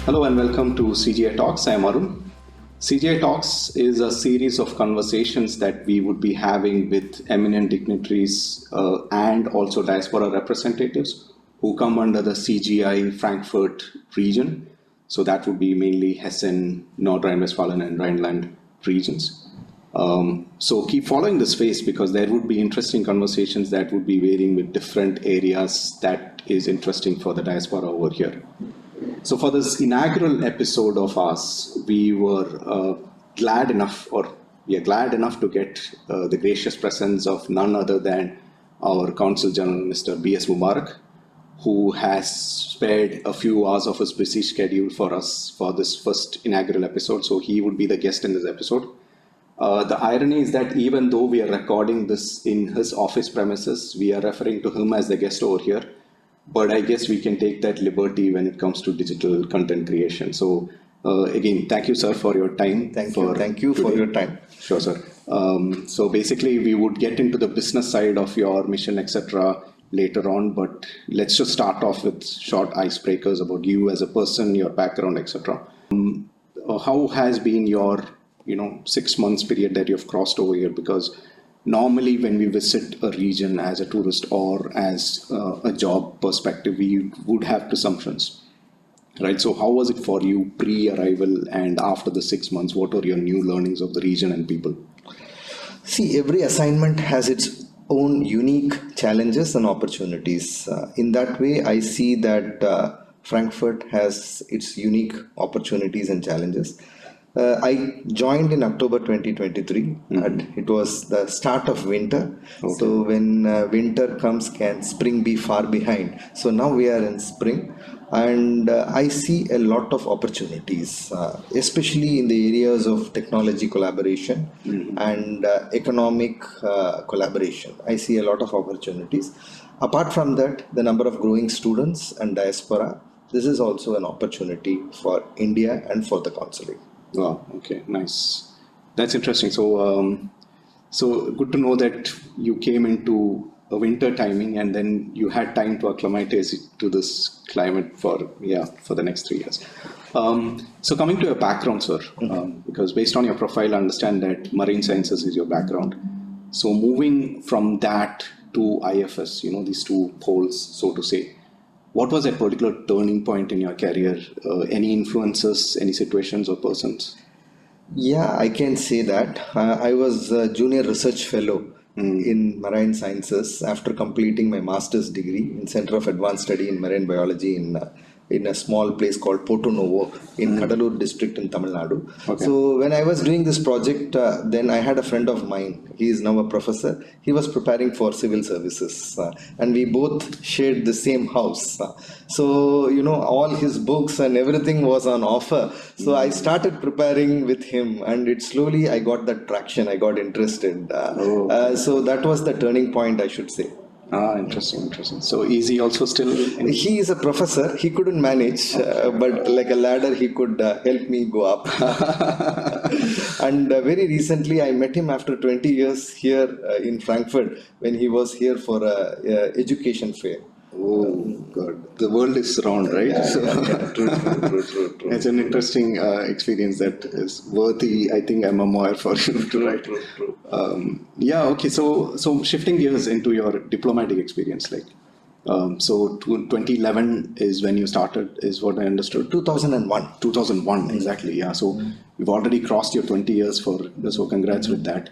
Hello and welcome to CGI Talks. I am Arun. CGI Talks is a series of conversations that we would be having with eminent dignitaries and also diaspora representatives who come under the CGI Frankfurt region. So that would be mainly Hessen, North Rhine-Westphalia and Rhineland regions. So keep following this space because there would be interesting conversations that would be varying with different areas that is interesting for the diaspora over here. So for this inaugural episode of us, we were glad enough to get the gracious presence of none other than our Consul General Mr. B.S. Mubarak, who has spared a few hours of his busy schedule for us for this first inaugural episode. So he would be the guest in this episode. The irony is that even though we are recording this in his office premises, we are referring to him as the guest over here. But I guess we can take that liberty when it comes to digital content creation. So again, thank you, sir, for your time. Thank you for your time. Sure, sir. So basically, we would get into the business side of your mission, etc. later on. But let's just start off with short icebreakers about you as a person, your background, etc. How has been your 6 months period that you've crossed over here? Because normally when we visit a region as a tourist or as a job perspective, we would have presumptions, right? So how was it for you pre-arrival and after the 6 months? What are your new learnings of the region and people? See, every assignment has its own unique challenges and opportunities. In that way, I see that Frankfurt has its unique opportunities and challenges. I joined in October 2023 and it was the start of winter. Okay. So when winter comes, can spring be far behind? So now we are in spring and I see a lot of opportunities, especially in the areas of technology collaboration and economic collaboration. I see a lot of opportunities. Apart from that, the number of growing students and diaspora, this is also an opportunity for India and for the consulate. Wow. Okay. Nice. That's interesting. So good to know that you came into a winter timing and then you had time to acclimatize to this climate for the next 3 years. So coming to your background, sir, because based on your profile, I understand that marine sciences is your background. So moving from that to IFS, these two poles, so to say. What was that particular turning point in your career? Any influences, any situations or persons? Yeah, I can say that. I was a junior research fellow in marine sciences after completing my master's degree in Center of Advanced Study in Marine Biology in a small place called Porto Novo in Kadalur district in Tamil Nadu. Okay. So when I was doing this project, then I had a friend of mine. He is now a professor. He was preparing for civil services and we both shared the same house. So, all his books and everything was on offer. So I started preparing with him and slowly I got that traction. I got interested. So that was the turning point, I should say. Interesting. So is he also still? He is a professor. He couldn't manage, but like a ladder, he could help me go up. And very recently, I met him after 20 years here in Frankfurt when he was here for a education fair. Oh God, the world is round, right? True. It's an interesting experience that is worthy, I think, a memoir for you to write. True. Okay. So shifting gears into your diplomatic experience, so 2011 is when you started, is what I understood. 2001, exactly. Yeah. So you've already crossed your 20 years so congrats with that.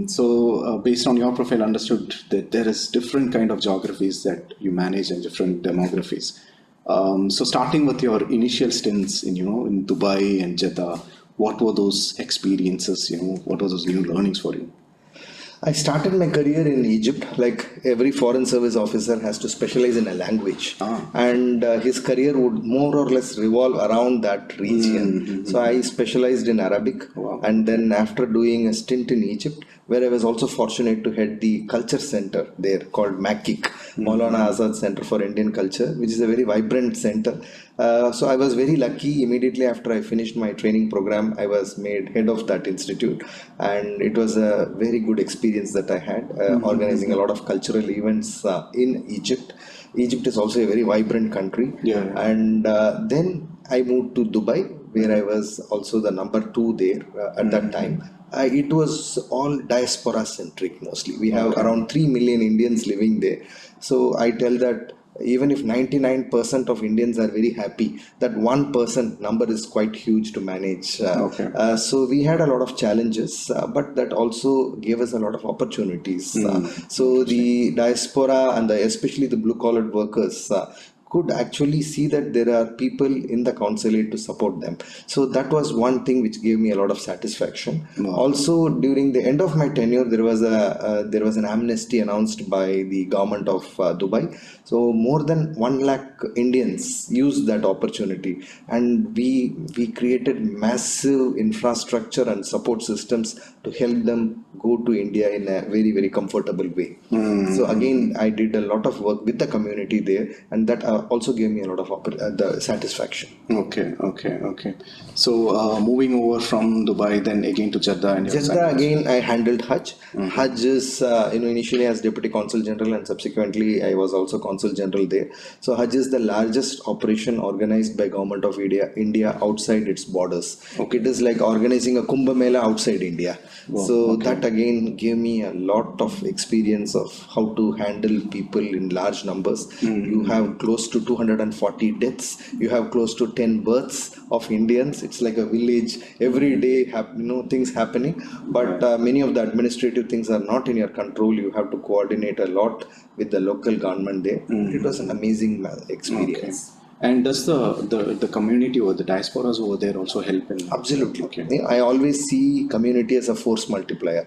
So based on your profile, understood that there is different kind of geographies that you manage and different demographies. So starting with your initial stints in Dubai and Jeddah, what were those experiences? What were those new learnings for you? I started my career in Egypt. Like every foreign service officer has to specialize in a language, and his career would more or less revolve around that region. So I specialized in Arabic, and then after doing a stint in Egypt, where I was also fortunate to head the culture center there called MACIC, Maulana Azad Center for Indian Culture, which is a very vibrant center. So I was very lucky. Immediately after I finished my training program, I was made head of that institute, and it was a very good experience that I had, organizing a lot of cultural events in Egypt. Egypt is also a very vibrant country. And then I moved to Dubai, where I was also the number 2 there at that time. It was all diaspora centric mostly. We have around 3 million Indians living there. So I tell that even if 99% of Indians are very happy, that 1% number is quite huge to manage. So we had a lot of challenges, but that also gave us a lot of opportunities. So the diaspora and especially the blue collar workers could actually see that there are people in the consulate to support them. So that was one thing which gave me a lot of satisfaction. Also, during the end of my tenure, there was an amnesty announced by the government of Dubai. So more than 1 lakh Indians used that opportunity, and we created massive infrastructure and support systems to help them go to India in a very, very comfortable way. So again, I did a lot of work with the community there, and that also gave me a lot of the satisfaction. Okay. So moving over from Dubai, then again to Jeddah, and Jeddah again, I handled Hajj. Hajj is initially as Deputy Consul General, and subsequently I was also Consul General there. So Hajj is the largest operation organized by Government of India outside its borders. It is like organizing a Kumbh Mela outside India. That again gave me a lot of experience of how to handle people in large numbers. You have close to 240 deaths. You have close to 10 births of Indians. It's like a village. Every day, things happening. But many of the administrative things are not in your control. You have to coordinate a lot with the local government there. It was an amazing experience. And does the community or the diasporas over there also help in? Absolutely. I always see community as a force multiplier.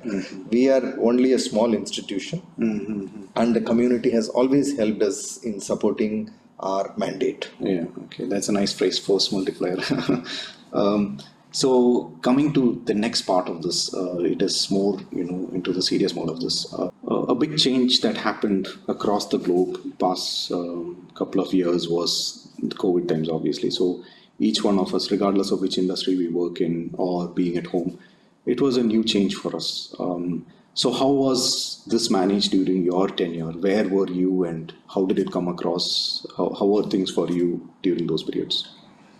We are only a small institution, and the community has always helped us in supporting our mandate. That's a nice phrase, force multiplier. So coming to the next part of this, it is more into the serious mode of this. A big change that happened across the globe past couple of years was the COVID times, obviously. So each one of us, regardless of which industry we work in or being at home, it was a new change for us. So how was this managed during your tenure? Where were you, and how did it come across? How were things for you during those periods?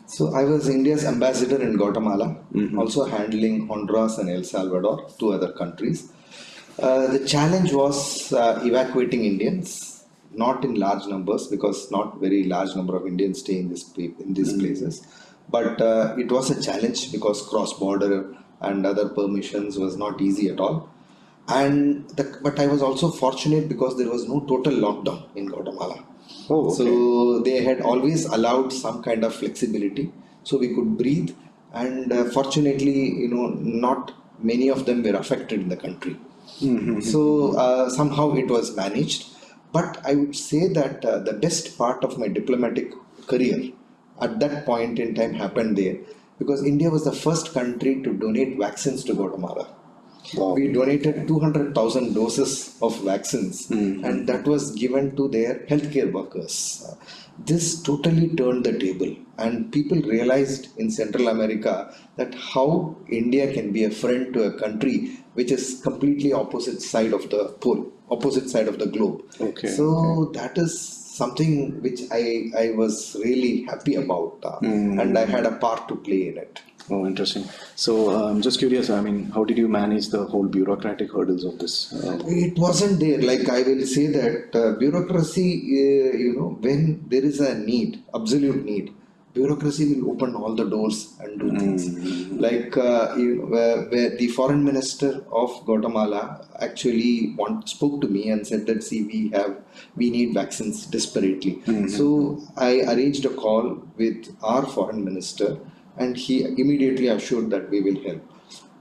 So I was India's ambassador in Guatemala, also handling Honduras and El Salvador, 2 other countries. The challenge was evacuating Indians, not in large numbers, because not very large number of Indians stay in these places. But it was a challenge because cross-border and other permissions was not easy at all. But I was also fortunate because there was no total lockdown in Guatemala. So they had always allowed some kind of flexibility, so we could breathe. And fortunately, not many of them were affected in the country. So somehow it was managed. But I would say that the best part of my diplomatic career at that point in time happened there, because India was the first country to donate vaccines to Guatemala. We donated 200,000 doses of vaccines, and that was given to their healthcare workers. This totally turned the table, and people realized in Central America that how India can be a friend to a country which is completely opposite side of the pole, opposite side of the globe. That is something which I was really happy about, and I had a part to play in it. Oh, interesting. So I'm just curious, how did you manage the whole bureaucratic hurdles of this? It wasn't there. Like, I will say that bureaucracy, when there is a need, absolute need, bureaucracy will open all the doors and do things. Like, where the foreign minister of Guatemala actually spoke to me and said that, see, we need vaccines desperately. So I arranged a call with our foreign minister, and he immediately assured that we will help.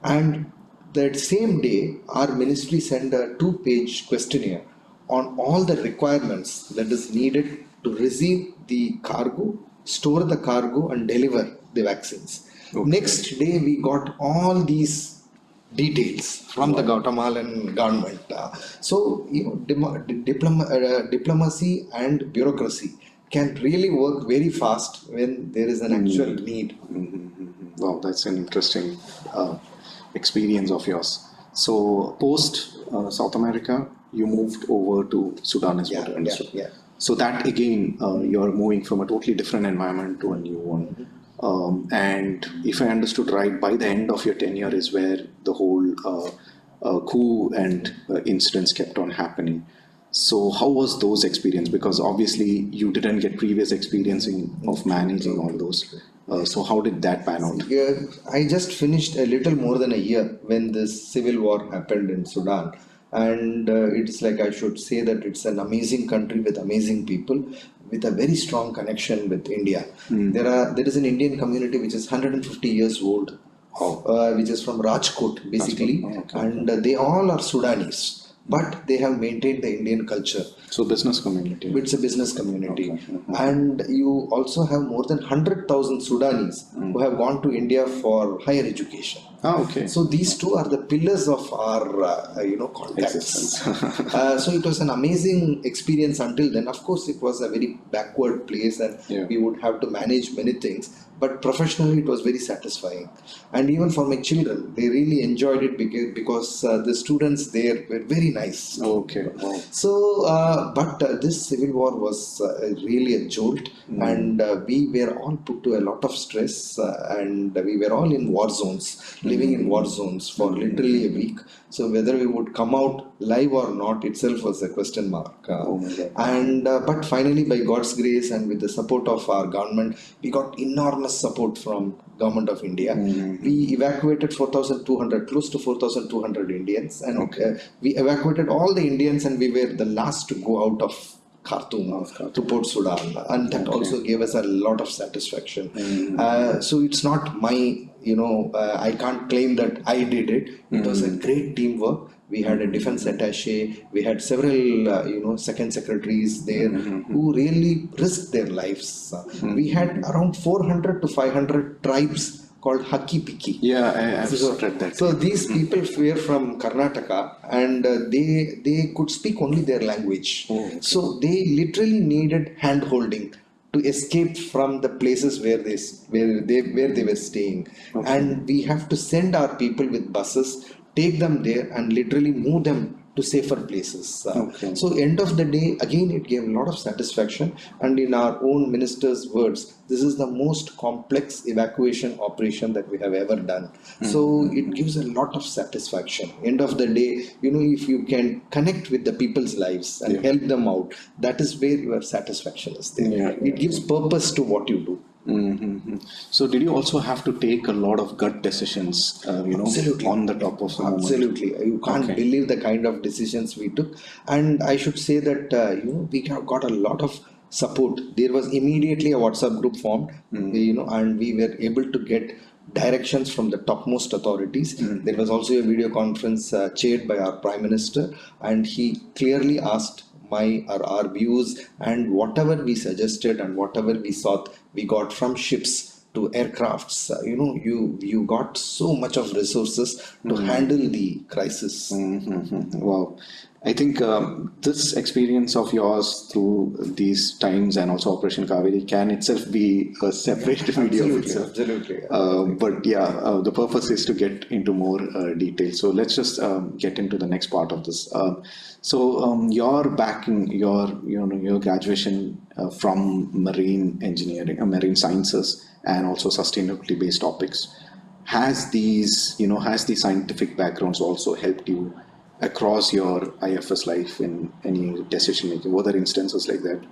And that same day, our ministry sent a 2-page questionnaire on all the requirements that is needed to receive the cargo, store the cargo, and deliver the vaccines. Next day, we got all these details from the Guatemalan government. So, diplomacy and bureaucracy can really work very fast when there is an actual need. Wow, that's an interesting experience of yours. So post South America, you moved over to Sudan as well. So that again, you're moving from a totally different environment to a new one. And if I understood right, by the end of your tenure is where the whole coup and incidents kept on happening. So how was those experience? Because obviously you didn't get previous experience of managing all those. So how did that pan out? Yeah, I just finished a little more than a year when this civil war happened in Sudan. And it's like I should say that it's an amazing country with amazing people with a very strong connection with India. There is an Indian community which is 150 years old, which is from Rajkot basically, and they all are Sudanese, but they have maintained the Indian culture. So business community. It's a business community. And you also have more than 100,000 Sudanese who have gone to India for higher education. Okay. So these two are the pillars of our, contacts. So it was an amazing experience until then. Of course, it was a very backward place and we would have to manage many things. But professionally, it was very satisfying. And even for my children, they really enjoyed it because the students there were very nice. Okay. Wow. So, but this civil war was really a jolt, and we were all put to a lot of stress, and we were all in war zones, living in war zones for literally a week. So whether we would come out live or not itself was a question mark. But finally, by God's grace and with the support of our government, we got enormous support from Government of India. We evacuated 4,200, close to 4,200 Indians, and we evacuated all the Indians, and we were the last to go out of Khartoum to Port Sudan, and that also gave us a lot of satisfaction. So it's not my, I can't claim that I did it. It was a great teamwork. We had a defense attaché. We had several, second secretaries there who really risked their lives. We had around 400 to 500 tribes called Haki Piki. Yeah, I've read that. So these people were from Karnataka, and they could speak only their language. So they literally needed hand holding to escape from the places where they were staying. And we have to send our people with buses, take them there and literally move them to safer places. So end of the day, again, it gave a lot of satisfaction, and in our own minister's words, this is the most complex evacuation operation that we have ever done. So it gives a lot of satisfaction. End of the day, if you can connect with the people's lives and help them out, that is where your satisfaction is there. It gives purpose to what you do. So did you also have to take a lot of gut decisions, Absolutely. on the top of the moment? Absolutely. You can't believe the kind of decisions we took. And I should say that, we have got a lot of support. There was immediately a WhatsApp group formed, and we were able to get directions from the topmost authorities. There was also a video conference chaired by our Prime Minister, and he clearly asked our views, and whatever we suggested and whatever we thought, we got from ships to aircrafts. You got so much of resources to handle the crisis. Wow. I think this experience of yours through these times and also Operation Kaveri can itself be a separate video of itself. Absolutely. But the purpose is to get into more detail. So let's just get into the next part of this. So your backing, your graduation from marine engineering, marine sciences, and also sustainability based topics, has these scientific backgrounds also helped you across your IFS life in any decision making? Were there instances like that?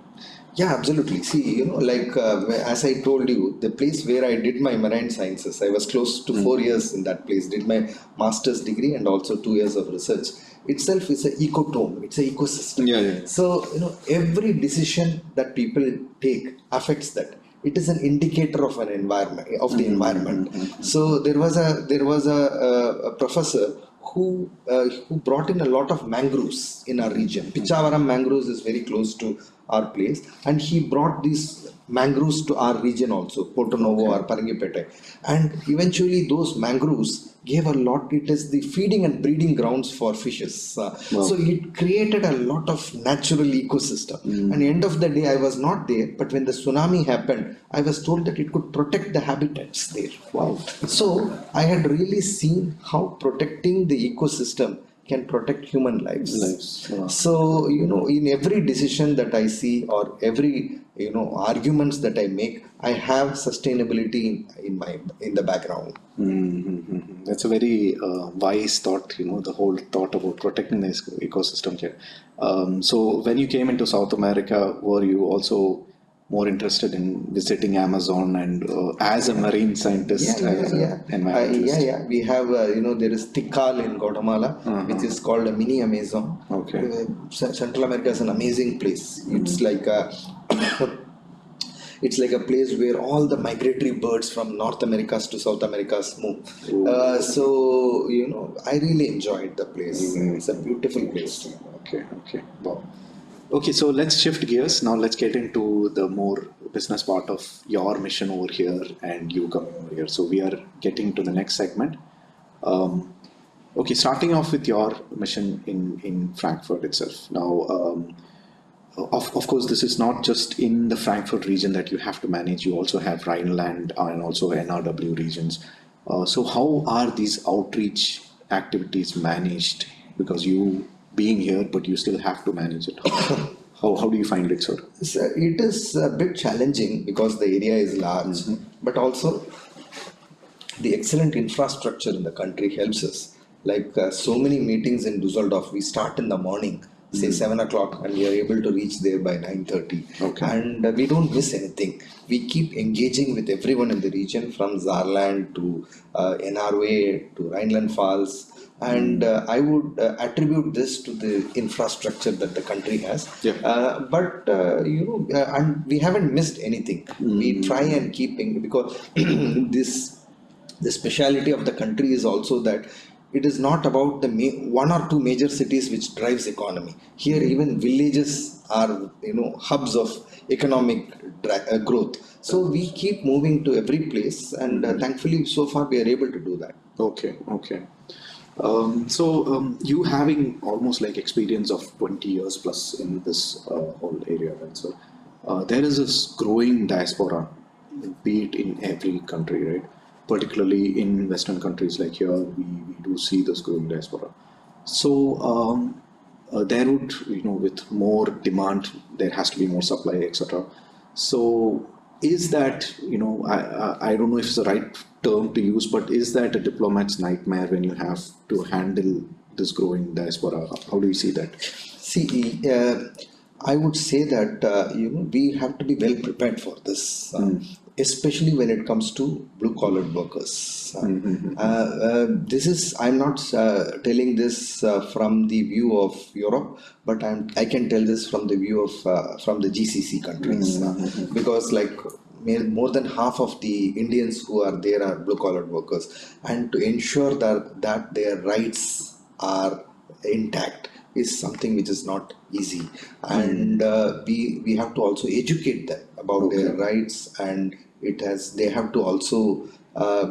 Yeah, absolutely. See, as I told you, the place where I did my marine sciences, I was close to 4 years in that place, did my master's degree and also 2 years of research. Itself is an ecotone, it's an ecosystem. So, every decision that people take affects that. It is an indicator of an environment, of the environment. So there was a professor who brought in a lot of mangroves in our region. Pichavaram mangroves is very close to our place, and he brought these mangroves to our region also, Porto Novo or Parangipete. And eventually those mangroves gave a lot, it is the feeding and breeding grounds for fishes. So it created a lot of natural ecosystem. And end of the day, I was not there, but when the tsunami happened, I was told that it could protect the habitats there. So I had really seen how protecting the ecosystem can protect human lives. Wow. So, in every decision that I see or every, arguments that I make, I have sustainability in the background. That's a very wise thought, the whole thought about protecting the ecosystem here. So when you came into South America, were you also more interested in visiting Amazon and as a marine scientist, as an environmentalist? We have, there is Tikal in Guatemala, which is called a mini Amazon. Okay. Central America is an amazing place. It's like a it's like a place where all the migratory birds from North Americas to South Americas move. So, I really enjoyed the place. It's a beautiful place. Okay. Wow. Okay, so let's shift gears. Now let's get into the more business part of your mission over here and you coming over here. So we are getting to the next segment. Okay, starting off with your mission in Frankfurt itself. Now, of course, this is not just in the Frankfurt region that you have to manage. You also have Rhineland and also NRW regions. So how are these outreach activities managed? Because you being here, but you still have to manage it. How do you find it, sir? It is a bit challenging because the area is large, but also the excellent infrastructure in the country helps us. Like so many meetings in Dusseldorf, we start in the morning, say 7 o'clock, and we are able to reach there by 9:30. Okay. And we don't miss anything. We keep engaging with everyone in the region, from Saarland to NRW to Rhineland-Pfalz. And I would attribute this to the infrastructure that the country has. Yeah. And we haven't missed anything. We try and because the speciality of the country is also that it is not about the one or two major cities which drives economy. Here, even villages are hubs of economic growth. So we keep moving to every place, and thankfully, so far we are able to do that. Okay. So you having almost like experience of 20 years plus in this whole area, right? So there is this growing diaspora, be it in every country, right? Particularly in Western countries like here, we do see this growing diaspora. So there would, with more demand, there has to be more supply, etc. So is that, I don't know if it's the right term to use, but is that a diplomat's nightmare when you have to handle this growing diaspora? How do you see that? See, I would say that we have to be well prepared for this, especially when it comes to blue-collar workers. I'm not telling this from the view of Europe, but I can tell this from the view of from the GCC countries, because more than half of the Indians who are there are blue-collar workers, and to ensure that their rights are intact is something which is not easy, and we have to also educate them about their rights, and they have to also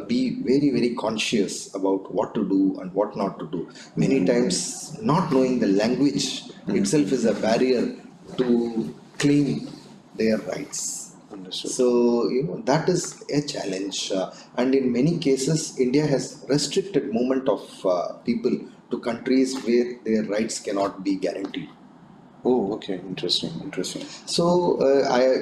be very, very conscious about what to do and what not to do. Many times not knowing the language itself is a barrier to claim their rights. Understood. So that is a challenge, and in many cases India has restricted movement of people to countries where their rights cannot be guaranteed. Oh, okay, interesting. So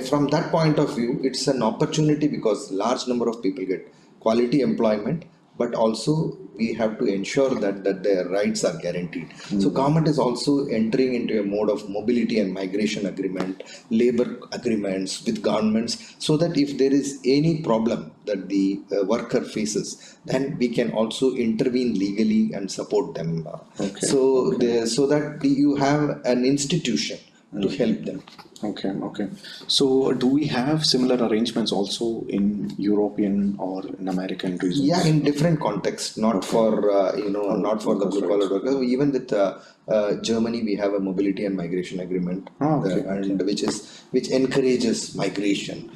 from that point of view, it's an opportunity because large number of people get quality employment, but also we have to ensure that their rights are guaranteed. So government is also entering into a mode of mobility and migration agreement, labor agreements with governments, so that if there is any problem that the worker faces, then we can also intervene legally and support them. So that you have an institution to help them. Okay. So do we have similar arrangements also in European or in American regions? Yeah, in different contexts, not for not for the blue collar workers. Even with Germany, we have a mobility and migration agreement, which encourages migration.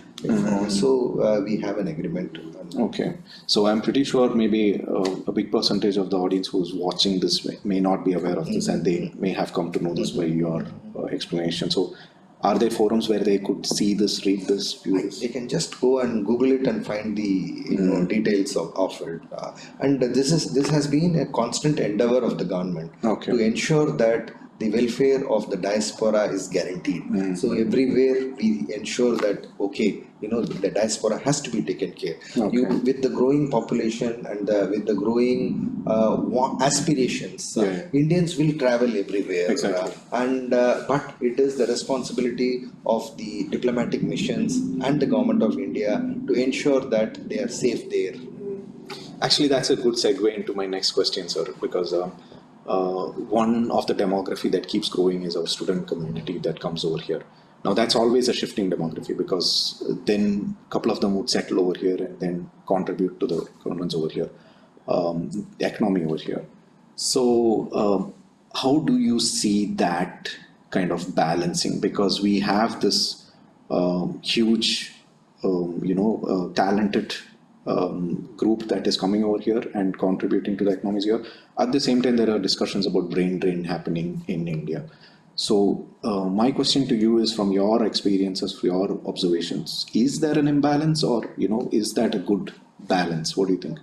So we have an agreement. Okay, so I'm pretty sure maybe a big percentage of the audience who's watching this may not be aware of this, and they may have come to know this by your explanation. So Are there forums where they could see this, read this, view this? They can just go and Google it and find the details of it. And this has been a constant endeavor of the government Okay. to ensure that the welfare of the diaspora is guaranteed. So everywhere we ensure that the diaspora has to be taken care. Okay. With the growing population and with the growing aspirations, Indians will travel everywhere. Exactly. But it is the responsibility of the diplomatic missions and the government of India to ensure that they are safe there. Actually, that's a good segue into my next question, sir, because one of the demography that keeps growing is our student community that comes over here. Now, that's always a shifting demography because then a couple of them would settle over here and then contribute to the governments over here, the economy over here. So, how do you see that kind of balancing? Because we have this huge, talented group that is coming over here and contributing to the economies here. At the same time, there are discussions about brain drain happening in India. So my question to you is, from your experiences, from your observations, is there an imbalance, or is that a good balance? What do you think?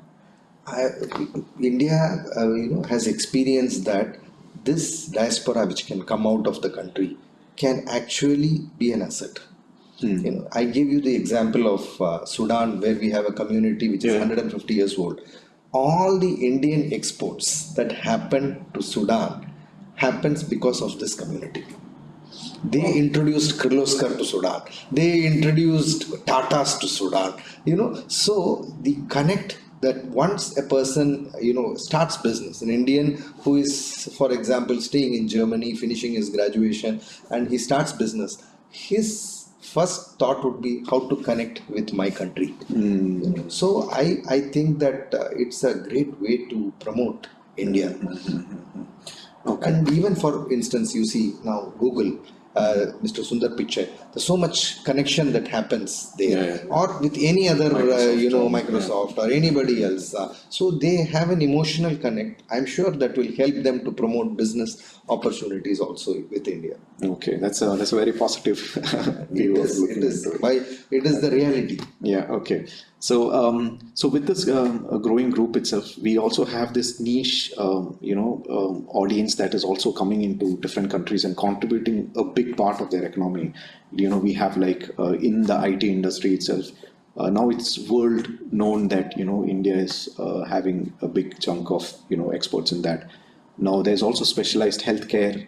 India, has experienced that this diaspora which can come out of the country can actually be an asset. I gave you the example of Sudan, where we have a community which is 150 years old. All the Indian exports that happen to Sudan happens because of this community. They introduced Kirloskar to Sudan. They introduced Tatas to Sudan. So the connect that once a person, starts business, an Indian who is, for example, staying in Germany, finishing his graduation, and he starts business, his first thought would be how to connect with my country. So I think that it's a great way to promote India. Okay. And even for instance, you see now Google, Mr. Sundar Pichai, there's so much connection that happens there, or with any other, Microsoft or anybody else. So they have an emotional connect. I'm sure that will help them to promote business opportunities also with India. Okay, that's a very positive view of looking into it. It is the reality. Yeah. Okay. So, so with this growing group itself, we also have this niche, audience that is also coming into different countries and contributing a big part of their economy. We have in the IT industry itself. Now it's world known that India is having a big chunk of exports in that. Now there's also specialized healthcare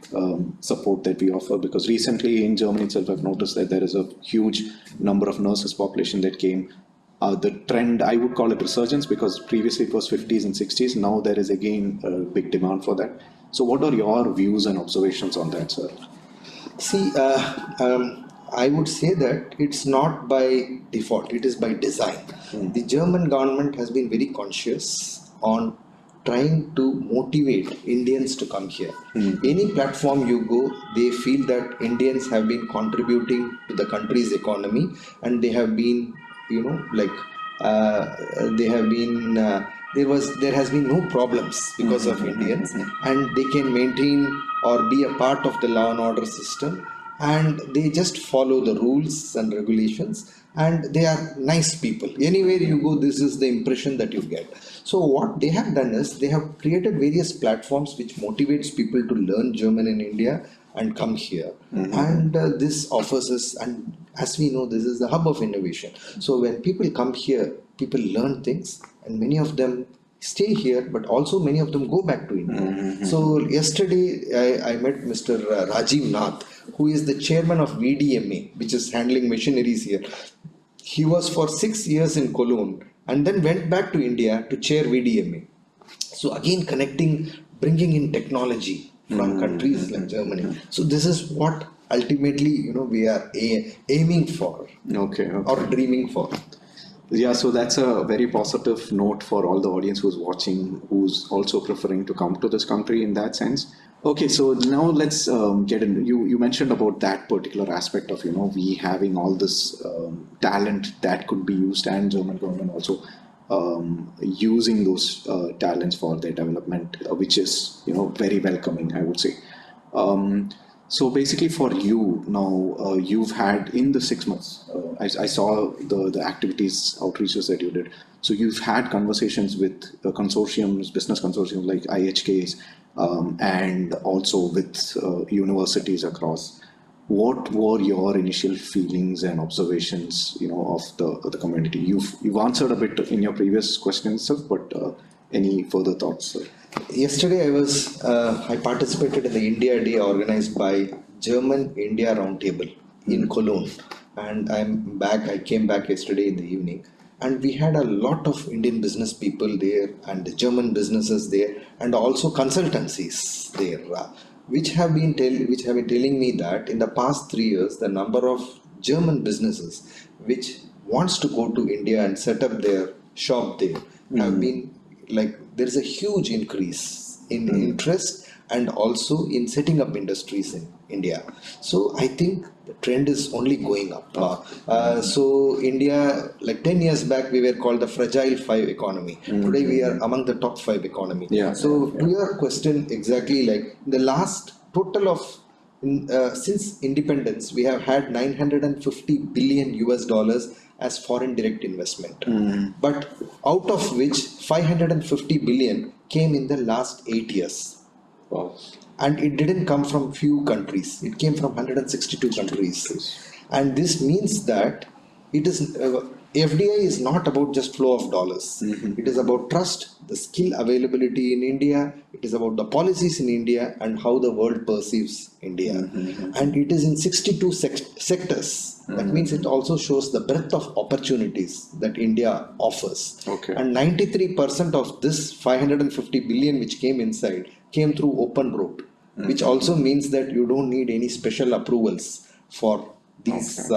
support that we offer, because recently in Germany itself I've noticed that there is a huge number of nurses population that came. The trend, I would call it resurgence, because previously it was 50s and 60s. Now there is again a big demand for that. So what are your views and observations on that, sir? See, I would say that it's not by default, it is by design. The German government has been very conscious on trying to motivate Indians to come here. Any platform you go, they feel that Indians have been contributing to the country's economy, and they have been, there has been no problems because of Indians, and they can maintain or be a part of the law and order system, and they just follow the rules and regulations, and they are nice people. Anywhere you go, this is the impression that you get. So what they have done is they have created various platforms which motivates people to learn German in India and come here. And this offers us, and as we know, this is the hub of innovation. So when people come here, people learn things, and many of them stay here, but also many of them go back to India. So yesterday I met Mr. Rajiv Nath, who is the chairman of VDMA, which is handling machineries here. He was for 6 years in Cologne and then went back to India to chair VDMA. So again connecting, bringing in technology from countries like Germany. So this is what ultimately we are aiming for, or dreaming for. Yeah, so that's a very positive note for all the audience who's watching, who's also preferring to come to this country in that sense. Okay, so now let's get into, you mentioned about that particular aspect of, we having all this talent that could be used, and German government also using those talents for their development, which is, very welcoming, I would say. So basically, for you now, you've had in the 6 months. I saw the activities outreaches that you did. So you've had conversations with consortiums, business consortiums like IHKs, and also with universities across. What were your initial feelings and observations, of the community? You've answered a bit in your previous question itself, but any further thoughts, sir? Yesterday, I participated in the India Day organized by German India Roundtable in Cologne, and I'm back. I came back yesterday in the evening, and we had a lot of Indian business people there, and the German businesses there, and also consultancies there, which have been telling me that in the past 3 years, the number of German businesses which wants to go to India and set up their shop there have been like there is a huge increase in interest and also in setting up industries in India. So I think the trend is only going up. So India, like 10 years back, we were called the fragile five economy. Today we are among the top five economy. Yeah. So to your question, exactly like the last total of since independence, we have had 950 billion US dollars as foreign direct investment. But out of which 550 billion came in the last 8 years. Wow. And it didn't come from few countries. It came from 162 countries. And this means that it is FDI is not about just flow of dollars. It is about trust, the skill availability in India. It is about the policies in India and how the world perceives India. And it is in 62 sectors. That means it also shows the breadth of opportunities that India offers. Okay. And 93% of this 550 billion which came inside came through open road, which also means that you don't need any special approvals for these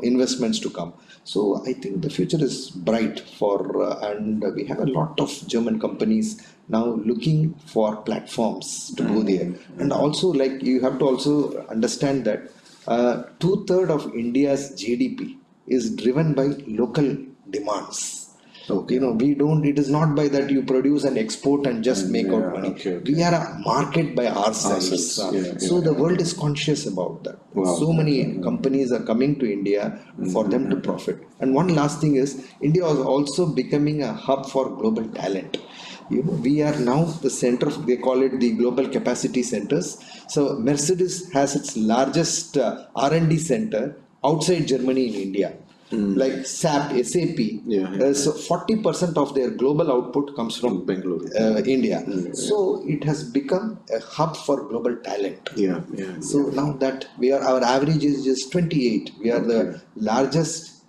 investments to come. So I think the future is bright and we have a lot of German companies now looking for platforms to go there. And also, like, you have to also understand that 2/3 of India's GDP is driven by local demands. Okay. It is not by that you produce and export and just make out money. Okay. We are a market by ourselves. So the world is conscious about that. Wow. So many companies are coming to India for them to profit. And one last thing is, India is also becoming a hub for global talent. We are now the center, they call it the global capacity centers. So Mercedes has its largest R&D center outside Germany in India. Like SAP. So 40% of their global output comes from Bangalore, India. So it has become a hub for global talent. So now that our average is just 28, we are the largest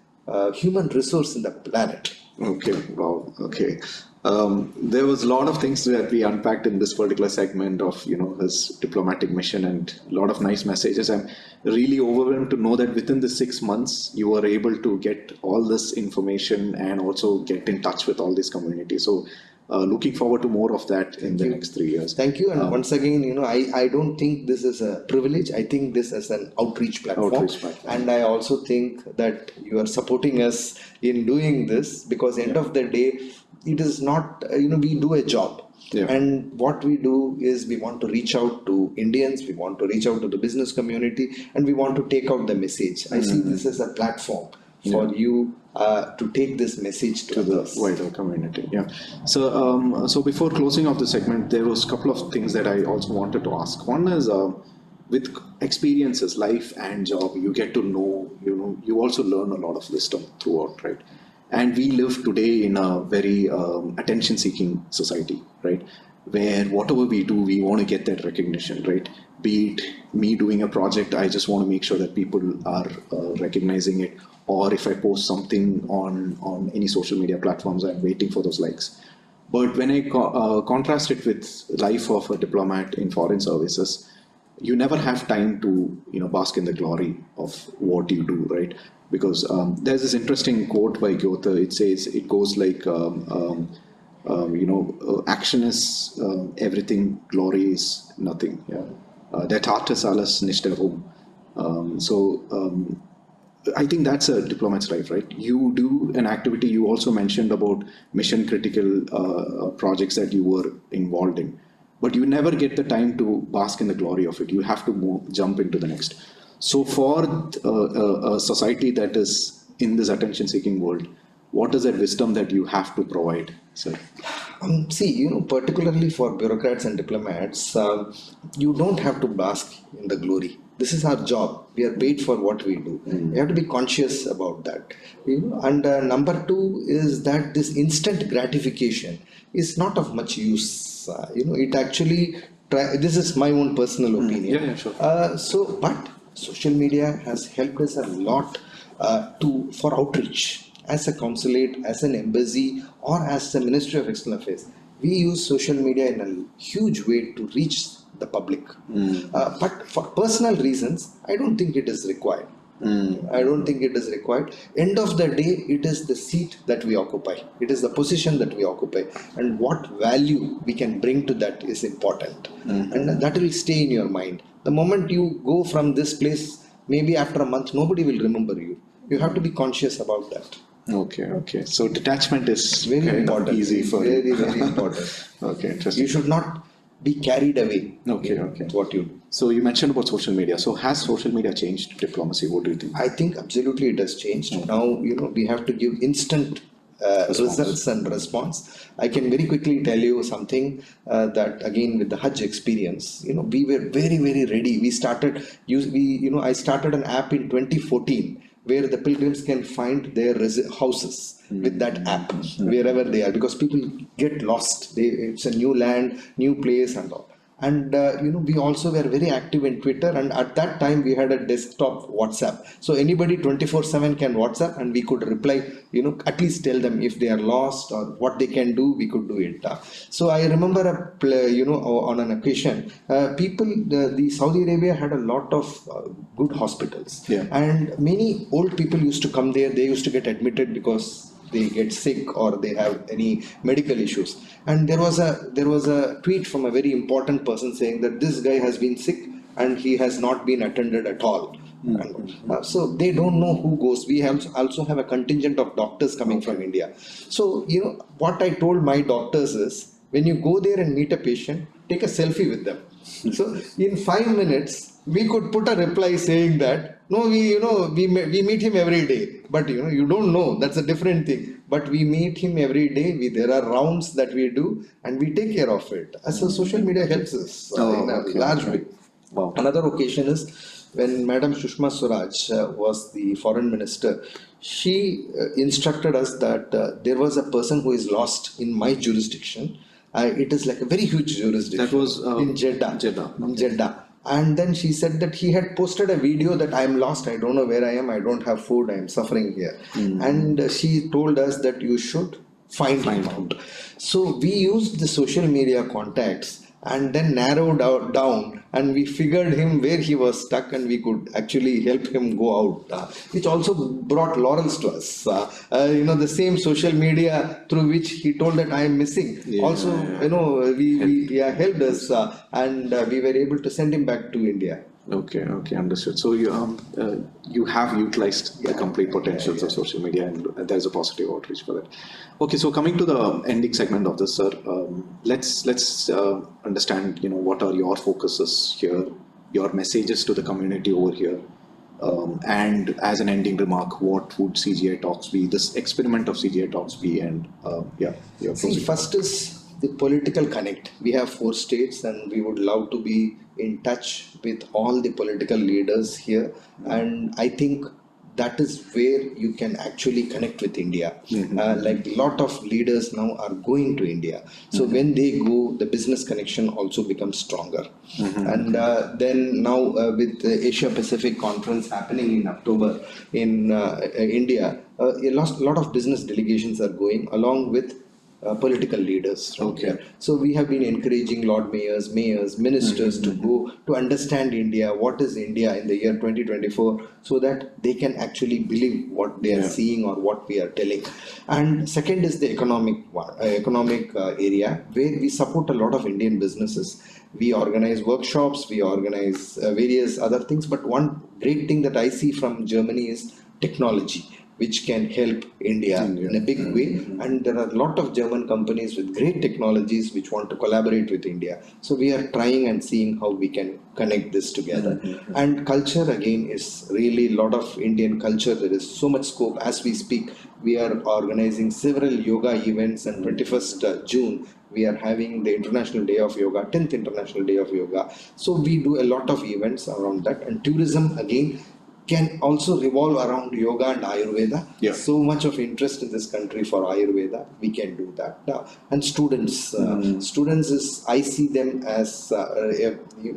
human resource in the planet. Okay, wow, okay. There was a lot of things that we unpacked in this particular segment of, his diplomatic mission and a lot of nice messages. I'm really overwhelmed to know that within the 6 months, you were able to get all this information and also get in touch with all these communities. So looking forward to more of that in the next 3 years. Thank you. And once again, I don't think this is a privilege. I think this is an outreach platform. And I also think that you are supporting us in doing this because end of the day, it is not, we do a job. And what we do is we want to reach out to Indians, we want to reach out to the business community, and we want to take out the message. I see this as a platform for you to take this message to the wider community. So before closing off the segment, there was a couple of things that I also wanted to ask. One is with experiences, life and job, you get to know, you also learn a lot of wisdom throughout, right? And we live today in a very attention-seeking society, right? Where whatever we do, we want to get that recognition, right? Be it me doing a project, I just want to make sure that people are recognizing it. Or if I post something on any social media platforms, I'm waiting for those likes. But when I contrast it with life of a diplomat in foreign services, you never have time to bask in the glory of what you do, right? Because there's this interesting quote by Goethe. It says, it goes like, action is everything, glory is nothing. Der Tat ist alles, nicht der Ruhm. I think that's a diplomat's life, right? You do an activity. You also mentioned about mission critical projects that you were involved in. but you never get the time to bask in the glory of it. You have to jump into the next. So for a society that is in this attention-seeking world, what is that wisdom that you have to provide, sir? See, particularly for bureaucrats and diplomats, you don't have to bask in the glory. This is our job. We are paid for what we do. We have to be conscious about that. And number two is that this instant gratification is not of much use. It actually. This is my own personal opinion. Yeah, sure. But social media has helped us a lot for outreach. As a consulate, as an embassy, or as the Ministry of External Affairs, we use social media in a huge way to reach the public. But for personal reasons, I don't think it is required. I don't think it is required. End of the day, it is the seat that we occupy. It is the position that we occupy. And what value we can bring to that is important. And that will stay in your mind. The moment you go from this place, maybe after a month, nobody will remember you. You have to be conscious about that. Okay. So detachment is very important. Easy for very, you. very important. Okay, interesting. You should not be carried away. Okay. With what you do. So you mentioned about social media. So has social media changed diplomacy? What do you think? I think absolutely it has changed. Now, we have to give instant results and response. I can very quickly tell you something that again with the Hajj experience, we were very, very ready. I started an app in 2014 where the pilgrims can find their houses with that app wherever they are, because people get lost. It's a new land, new place and all. And we also were very active in Twitter, and at that time we had a desktop WhatsApp. So anybody 24/7 can WhatsApp, and we could reply, at least tell them if they are lost or what they can do, we could do it. So I remember on an occasion, the Saudi Arabia had a lot of good hospitals, and many old people used to come there. They used to get admitted because they get sick or they have any medical issues, and there was a tweet from a very important person saying that this guy has been sick and he has not been attended at all. So they don't know who goes. We also have a contingent of doctors coming from India. So what I told my doctors is, when you go there and meet a patient, take a selfie with them. So in 5 minutes we could put a reply saying that no, we meet him every day, but you don't know, that's a different thing. But we meet him every day. There are rounds that we do, and we take care of it. So social media helps us in a large way. Wow. Another occasion is when Madam Sushma Swaraj was the foreign minister. She instructed us that there was a person who is lost in my jurisdiction. It is like a very huge jurisdiction. That was in Jeddah. In Jeddah. And then she said that he had posted a video that I am lost, I don't know where I am, I don't have food, I am suffering here. And she told us that you should find him out. So we used the social media contacts and then narrowed down, and we figured him where he was stuck, and we could actually help him go out, which also brought laurels to us. The same social media through which he told that I am missing we helped us, and we were able to send him back to India. Okay, understood. So you have utilized the complete potentials of social media, and there's a positive outreach for that. Okay, so coming to the ending segment of this, sir, let's understand, what are your focuses here, your messages to the community over here, and as an ending remark, what would CGI Talks be, this experiment of CGI Talks be, and your See, first is the political connect. We have 4 states, and we would love to be in touch with all the political leaders here. And I think that is where you can actually connect with India. Like a lot of leaders now are going to India. So when they go, the business connection also becomes stronger. And then now with the Asia Pacific conference happening in October in India, a lot of business delegations are going along with political leaders from here. So we have been encouraging Lord Mayors, ministers to go to understand India, what is India in the year 2024, so that they can actually believe what they are seeing or what we are telling. And second is the economic area, where we support a lot of Indian businesses. We organize workshops, we organize various other things, but one great thing that I see from Germany is technology. which can help India in a big way. And there are a lot of German companies with great technologies which want to collaborate with India. So we are trying and seeing how we can connect this together. And culture again is really a lot of Indian culture. There is so much scope. As we speak, we are organizing several yoga events, and 21st June we are having the International Day of Yoga, 10th International Day of Yoga. So we do a lot of events around that. And tourism again can also revolve around yoga and Ayurveda. Yeah. So much of interest in this country for Ayurveda, we can do that. And students, students is, I see them as,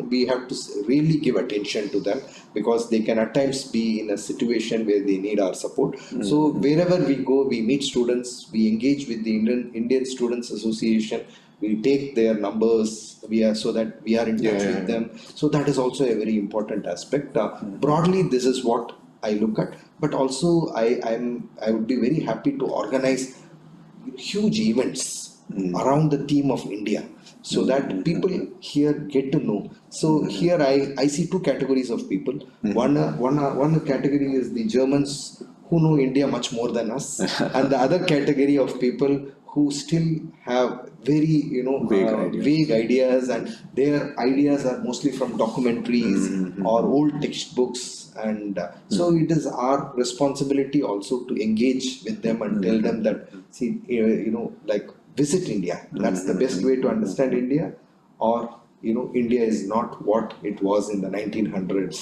we have to really give attention to them, because they can at times be in a situation where they need our support. So wherever we go, we meet students, we engage with the Indian Students Association, we take their numbers, so that we are in touch with them. So that is also a very important aspect. Broadly, this is what I look at, but also I would be very happy to organize huge events around the theme of India, so that people here get to know. So here I see two categories of people. One category is the Germans who know India much more than us, and the other category of people who still have very vague ideas, and their ideas are mostly from documentaries or old textbooks. And so it is our responsibility also to engage with them and tell them that, see, like, visit India. That's the best way to understand India. Or India is not what it was in the 1900s.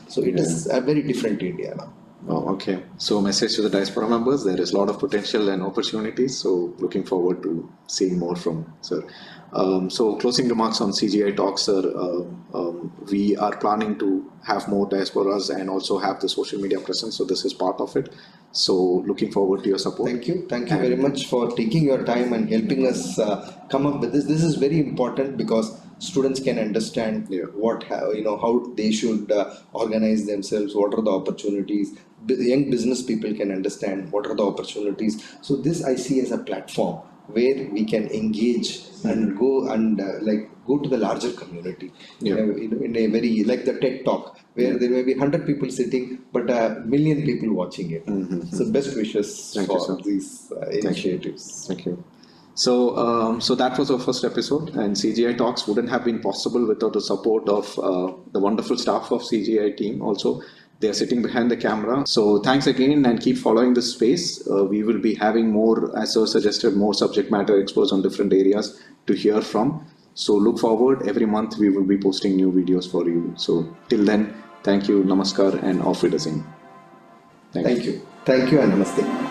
So it is a very different India now. Oh, okay. So message to the diaspora members, there is a lot of potential and opportunities. So looking forward to seeing more from sir. So closing remarks on CGI Talks, sir. We are planning to have more diasporas and also have the social media presence. So this is part of it. So looking forward to your support. Thank you very much for taking your time and helping us come up with this. This is very important, because students can understand how they should organize themselves, what are the opportunities. Young business people can understand what are the opportunities. So this I see as a platform where we can engage and go and go to the larger community. In a very, like the TED Talk, where there may be 100 people sitting, but 1 million people watching it. So best wishes for these initiatives. Thank you. So, so that was our first episode, and CGI Talks wouldn't have been possible without the support of the wonderful staff of CGI team. Also, they are sitting behind the camera. So thanks again, and keep following this space. We will be having more, as sir suggested, more subject matter experts on different areas to hear from. So look forward. Every month we will be posting new videos for you. So till then, thank you, namaskar, and auf Wiedersehen. Thank you and namaste.